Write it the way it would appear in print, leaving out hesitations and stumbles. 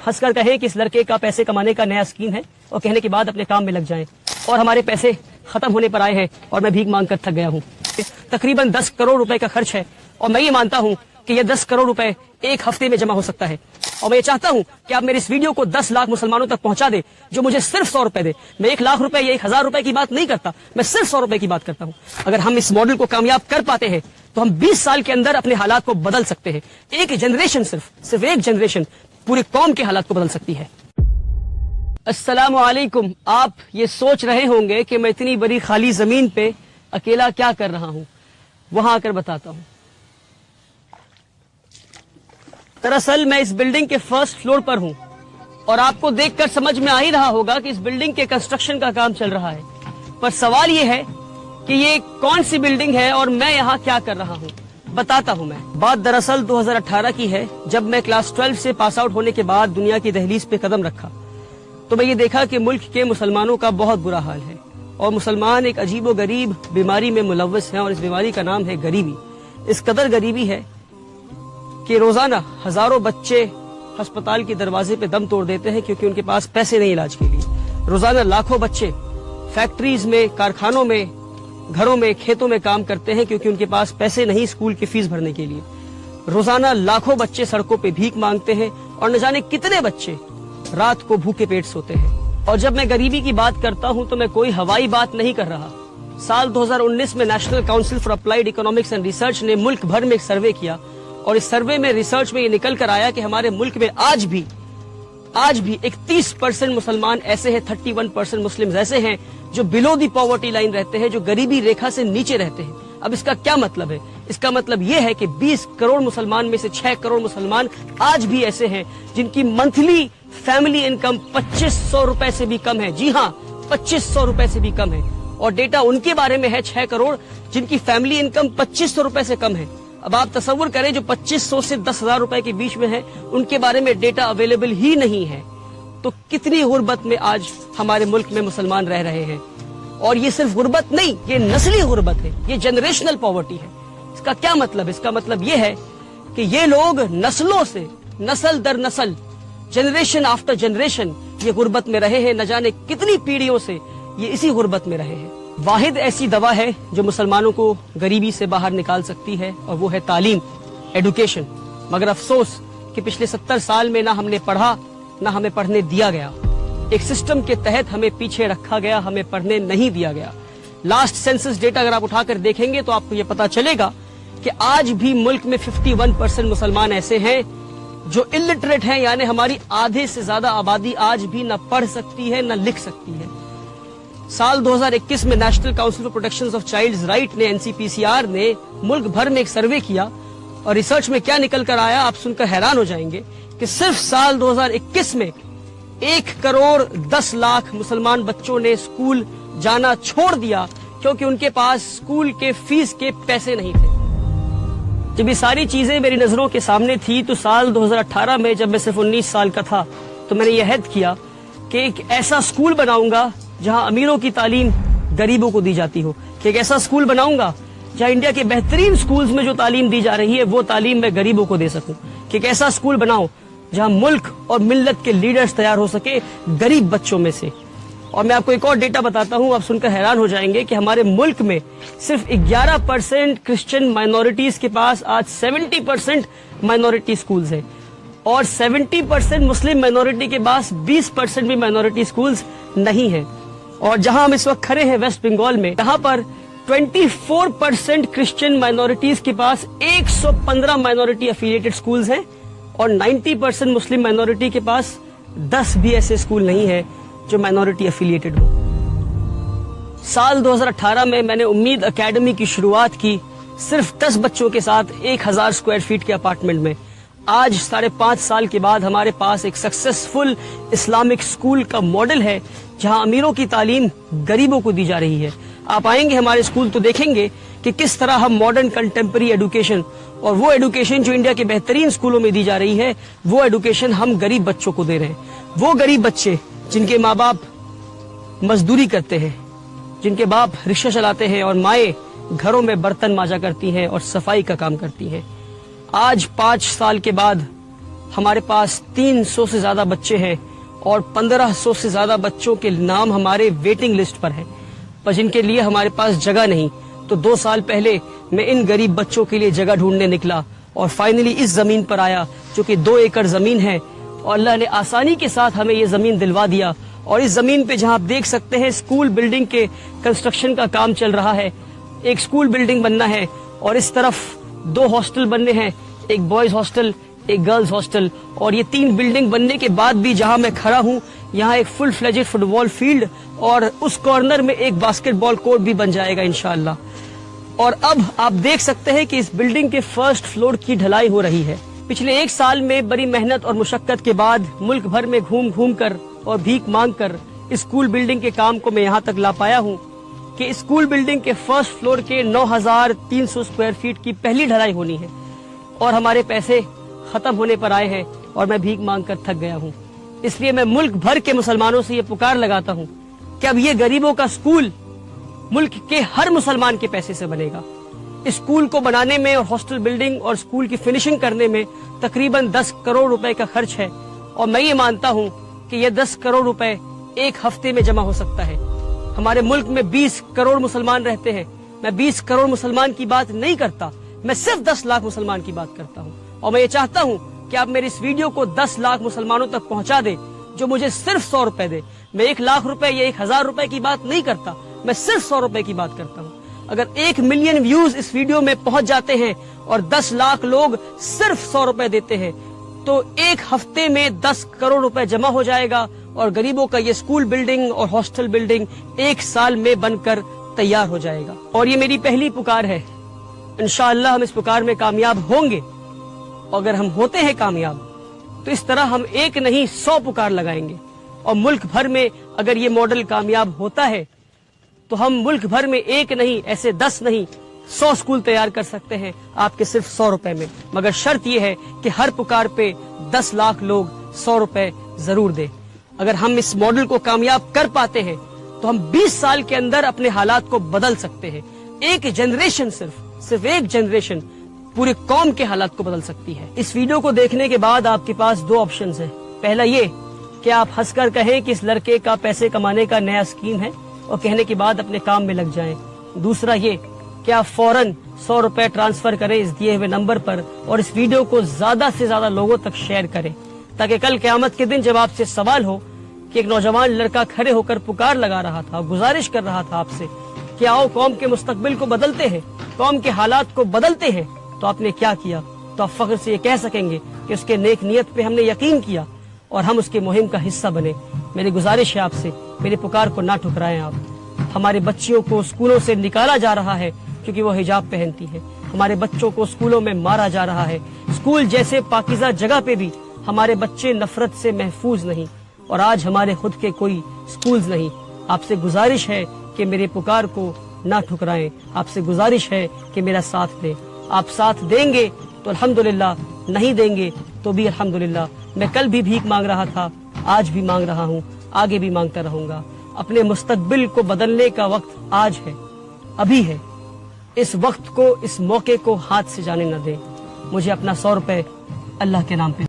हंस कर कहें कि इस लड़के का पैसे कमाने का नया स्कीम है और कहने के बाद अपने काम में लग जाएं। और हमारे पैसे खत्म होने पर आए हैं और मैं भीख मांग कर थक गया हूँ। तकरीबन 10 करोड़ रुपए का खर्च है और मैं ये मानता हूँ कि ये 10 करोड़ रुपए एक हफ्ते में जमा हो सकता है। और मैं ये चाहता हूँ कि आप मेरे इस वीडियो को 10 लाख मुसलमानों तक पहुंचा दे जो मुझे सिर्फ 100 रुपए दे। मैं 1 लाख रुपए या 1,000 रुपए की बात नहीं करता, मैं सिर्फ 100 रुपए की बात करता हूँ। अगर हम इस मॉडल को कामयाब कर पाते हैं तो हम 20 साल के अंदर अपने हालात को बदल सकते हैं। एक जनरेशन, सिर्फ एक जनरेशन पूरी कौम के हालात को बदल सकती है। अस्सलाम वालेकुम। आप ये सोच रहे होंगे कि मैं इतनी बड़ी खाली जमीन पे अकेला क्या कर रहा हूँ, वहां आकर बताता हूँ। दरअसल मैं इस बिल्डिंग के फर्स्ट फ्लोर पर हूँ और आपको देखकर समझ में आ ही रहा होगा कि इस बिल्डिंग के कंस्ट्रक्शन का काम चल रहा है। पर सवाल ये है कि ये कौन सी बिल्डिंग है और मैं यहाँ क्या कर रहा हूँ, बताता हूँ मैं। बात दरअसल 2018 की है, जब मैं क्लास 12 से पास आउट होने के बाद दुनिया की दहलीज पे कदम रखा तो मैं ये देखा कि मुल्क के मुसलमानों का बहुत बुरा हाल है और मुसलमान एक अजीबो गरीब बीमारी में मुलव्वस हैं और इस बीमारी का नाम है गरीबी। इस कदर गरीबी है कि रोजाना हजारों बच्चे अस्पताल के दरवाजे पे दम तोड़ देते हैं क्योंकि उनके पास पैसे नहीं इलाज के लिए। रोजाना लाखों बच्चे फैक्ट्रीज में, कारखानों में, घरों में, खेतों में काम करते हैं क्योंकि उनके पास पैसे नहीं स्कूल की फीस भरने के लिए। रोजाना लाखों बच्चे सड़कों पे भीख मांगते हैं और न जाने कितने बच्चे रात को भूखे पेट सोते हैं। और जब मैं गरीबी की बात करता हूं तो मैं कोई हवाई बात नहीं कर रहा। साल 2019 में national council for applied economics and research ने मुल्क भर में एक सर्वे किया और इस सर्वे में, रिसर्च में ये निकल कर आया कि हमारे मुल्क में आज भी 31% मुसलमान ऐसे हैं, 31% मुस्लिम ऐसे हैं जो बिलो दी पॉवर्टी लाइन रहते हैं, जो गरीबी रेखा से नीचे रहते हैं। अब इसका क्या मतलब है? इसका मतलब ये है कि 20 करोड़ मुसलमान में से 6 करोड़ मुसलमान आज भी ऐसे हैं जिनकी मंथली फैमिली इनकम 2500 रुपए से भी कम है। जी हाँ, 2500 रुपए से भी कम है। और डेटा उनके बारे में है 6 करोड़ जिनकी फैमिली इनकम 2500 रुपए से कम है। अब आप तसव्वुर करें, जो 2500 से 10,000 रुपए के बीच में है उनके बारे में डेटा अवेलेबल ही नहीं है। तो कितनी गुर्बत में आज हमारे मुल्क में मुसलमान रह रहे हैं। और ये सिर्फ गुर्बत नहीं, ये नस्ली गुर्बत है, ये जनरेशनल पॉवर्टी है। इसका क्या मतलब? इसका मतलब ये है कि ये लोग नस्लों से, नस्ल दर नस्ल, जनरेशन आफ्टर जनरेशन ये गुर्बत में रहे हैं। न जाने कितनी पीढ़ियों से ये इसी गुर्बत में रहे हैं। वाहिद ऐसी दवा है जो मुसलमानों को गरीबी से बाहर निकाल सकती है और वो है तालीम, एडुकेशन। मगर अफसोस कि पिछले 70 साल में ना हमने पढ़ा, ना हमें पढ़ने दिया गया। एक सिस्टम के तहत हमें पीछे रखा गया, हमें पढ़ने नहीं दिया गया। लास्ट सेंसस डेटा अगर आप उठाकर देखेंगे तो आपको ये पता चलेगा कि आज भी मुल्क में 51% मुसलमान ऐसे हैं जो इलिटरेट हैं, यानी हमारी आधे से ज्यादा आबादी आज भी न पढ़ सकती है न लिख सकती है। साल 2021 में national council for protection of childs right ने, NCPCR ने मुल्क भर में एक सर्वे किया और रिसर्च में क्या निकल कर आया आप सुनकर हैरान हो जाएंगे कि सिर्फ साल 2021 में 1 करोड़ 10 लाख मुसलमान बच्चों ने स्कूल जाना छोड़ दिया क्योंकि उनके पास स्कूल के फीस के पैसे नहीं थे। जब ये सारी चीजें मेरी नजरों के सामने थी तो साल 2018 में, जब मैं सिर्फ 19 साल का था, तो मैंने ये अहद किया कि एक ऐसा स्कूल बनाऊंगा जहां अमीरों की तालीम गरीबों को दी जाती हो, कि एक ऐसा स्कूल बनाऊंगा जहां इंडिया के बेहतरीन स्कूल्स में जो तालीम दी जा रही है वो तालीम मैं गरीबों को दे सकूं, कि एक ऐसा स्कूल बनाओ जहां मुल्क और मिल्लत के लीडर्स तैयार हो सके गरीब बच्चों में से। और मैं आपको एक और डेटा बताता हूं, आप सुनकर हैरान हो जाएंगे कि हमारे मुल्क में सिर्फ 11% क्रिश्चियन माइनॉरिटीज के पास आज 70% माइनॉरिटी स्कूल्स हैं और 70% मुस्लिम माइनॉरिटी के पास 20% भी माइनॉरिटी स्कूल्स नहीं है। और जहां हम इस वक्त खड़े हैं वेस्ट बंगाल में, यहाँ पर 24% क्रिश्चियन माइनॉरिटीज के पास 115 माइनॉरिटी एफिलिएटेड स्कूल्स हैं और 90% मुस्लिम माइनॉरिटी के पास 10 भी ऐसे स्कूल नहीं है जो माइनॉरिटी एफिलिएटेड हो। साल 2018 में मैंने उम्मीद एकेडमी की शुरुआत की सिर्फ 10 बच्चों के साथ 1000 स्क्वायर फीट के अपार्टमेंट में। आज 5.5 साल के बाद हमारे पास एक सक्सेसफुल इस्लामिक स्कूल का मॉडल है जहां अमीरों की तालीम गरीबों को दी जा रही है। आप आएंगे हमारे स्कूल तो देखेंगे कि किस तरह हम मॉडर्न कंटेम्पररी एडुकेशन, और वो एडुकेशन जो इंडिया के बेहतरीन स्कूलों में दी जा रही है, वो एडुकेशन हम गरीब बच्चों को दे रहे हैं। वो गरीब बच्चे जिनके माँ बाप मजदूरी करते हैं, जिनके बाप रिक्शा चलाते हैं और माएँ घरों में बर्तन मांजा करती हैं और सफाई का काम करती हैं, आज 5 साल के बाद ہمارے پاس 300 سے زیادہ بچے ہیں اور 1500 سے زیادہ بچوں کے نام ہمارے ویٹنگ لسٹ پر ہیں، پر جن کے لیے ہمارے پاس جگہ نہیں. تو 2 سال پہلے میں ان غریب بچوں کے لیے جگہ ڈھونڈنے نکلا اور فائنلی اس زمین پر آیا جو کہ 2 ایکڑ زمین ہے، اور اللہ نے آسانی کے ساتھ ہمیں یہ زمین دلوا دیا. اور اس زمین پہ جہاں آپ دیکھ سکتے ہیں اسکول بلڈنگ کے کنسٹرکشن کا کام چل رہا ہے. ایک اسکول بلڈنگ بننا ہے اور اس طرف 2 ہاسٹل بننے ہیں، ایک بوائز ہاسٹل ایک گرلز ہاسٹل. اور یہ 3 بلڈنگ بننے کے بعد بھی جہاں میں کھڑا ہوں یہاں ایک فل فلیجڈ فٹ بال فیلڈ اور اس کارنر میں ایک باسکٹ بال کورٹ بھی بن جائے گا انشاءاللہ. اور اب آپ دیکھ سکتے ہیں کہ اس بلڈنگ کے فرسٹ فلور کی ڈھلائی ہو رہی ہے. پچھلے 1 سال میں بڑی محنت اور مشقت کے بعد ملک بھر میں گھوم گھوم کر اور بھیک مانگ کر اسکول بلڈنگ کے کام کو میں یہاں تک لا پایا ہوں کہ اسکول بلڈنگ کے فرسٹ فلور کے 9300 اسکوائر فیٹ کی پہلی ڈھلائی ہونی ہے. اور ہمارے پیسے ختم ہونے پر آئے ہیں اور میں بھیک مانگ کر تھک گیا ہوں. اس لیے میں ملک بھر کے مسلمانوں سے یہ پکار لگاتا ہوں کہ اب یہ غریبوں کا اسکول ملک کے ہر مسلمان کے پیسے سے بنے گا. اسکول کو بنانے میں اور ہاسٹل بلڈنگ اور اسکول کی فنشنگ کرنے میں تقریباً 10 کروڑ روپے کا خرچ ہے، اور میں یہ مانتا ہوں کہ یہ 10 کروڑ روپے ایک ہفتے میں جمع ہو سکتا ہے. ہمارے ملک میں 20 کروڑ مسلمان رہتے ہیں. میں 20 کروڑ مسلمان کی بات نہیں کرتا، میں صرف 10 لاکھ مسلمان کی بات کرتا ہوں. اور میں یہ چاہتا ہوں کہ آپ میری اس ویڈیو کو 10 لاکھ مسلمانوں تک پہنچا دیں جو مجھے صرف 100 روپے دے. میں 1 لاکھ روپے یا 1000 روپے کی بات نہیں کرتا، میں صرف 100 روپے کی بات کرتا ہوں. اگر 1 ملین ویوز اس ویڈیو میں پہنچ جاتے ہیں اور 10 لاکھ لوگ صرف 100 روپے دیتے ہیں تو ایک ہفتے میں 10 کروڑ روپے جمع ہو جائے گا اور غریبوں کا یہ اسکول بلڈنگ اور ہاسٹل بلڈنگ 1 سال میں بن کر تیار ہو جائے گا. اور یہ میری پہلی پکار ہے، انشاءاللہ ہم اس پکار میں کامیاب ہوں گے. اگر ہم ہوتے ہیں کامیاب تو اس طرح ہم 1 نہیں 100 پکار لگائیں گے، اور ملک بھر میں اگر یہ ماڈل کامیاب ہوتا ہے تو ہم ملک بھر میں 1 نہیں ایسے 10 نہیں 100 اسکول تیار کر سکتے ہیں آپ کے صرف 100 روپے میں. مگر شرط یہ ہے کہ ہر پکار پہ 10 لاکھ لوگ 100 روپے ضرور دیں. اگر ہم اس ماڈل کو کامیاب کر پاتے ہیں تو ہم 20 سال کے اندر اپنے حالات کو بدل سکتے ہیں. ایک جنریشن صرف ایک جنریشن پوری قوم کے حالات کو بدل سکتی ہے. اس ویڈیو کو دیکھنے کے بعد آپ کے پاس 2 آپشنز ہیں. پہلا یہ کہ آپ ہنس کر کہیں کہ اس لڑکے کا پیسے کمانے کا نیا اسکیم ہے اور کہنے کے بعد اپنے کام میں لگ جائیں. دوسرا یہ کہ آپ فوراً 100 روپے ٹرانسفر کریں اس دیے ہوئے نمبر پر اور اس ویڈیو کو زیادہ سے زیادہ لوگوں تک شیئر کریں تاکہ کل قیامت کے دن جب آپ سے سوال ہو کہ ایک نوجوان لڑکا کھڑے ہو کر پکار لگا رہا تھا، گزارش کر رہا تھا آپ سے کہ آؤ قوم کے مستقبل کو بدلتے ہیں، قوم کے حالات کو بدلتے ہیں، تو آپ نے کیا کیا، تو آپ فخر سے یہ کہہ سکیں گے کہ اس کے نیک نیت پہ ہم نے یقین کیا اور ہم اس کے مہم کا حصہ بنے. میری گزارش ہے آپ سے، میری پکار کو نہ ٹھکرائیں. آپ ہمارے بچیوں کو اسکولوں سے نکالا جا رہا ہے کیونکہ وہ حجاب پہنتی ہے. ہمارے بچوں کو اسکولوں میں مارا جا رہا ہے. اسکول جیسے پاکیزہ جگہ پہ بھی ہمارے بچے نفرت سے محفوظ نہیں، اور آج ہمارے خود کے کوئی اسکولز نہیں. آپ سے گزارش ہے کہ میرے پکار کو نہ ٹھکرائیں. آپ سے گزارش ہے کہ میرا ساتھ دیں. آپ ساتھ دیں گے تو الحمدللہ، نہیں دیں گے تو بھی الحمدللہ. میں کل بھی بھیک مانگ رہا تھا، آج بھی مانگ رہا ہوں، آگے بھی مانگتا رہوں گا. اپنے مستقبل کو بدلنے کا وقت آج ہے، ابھی ہے. اس وقت کو، اس موقع کو ہاتھ سے جانے نہ دیں. مجھے اپنا 100 روپے اللہ کے نام پہ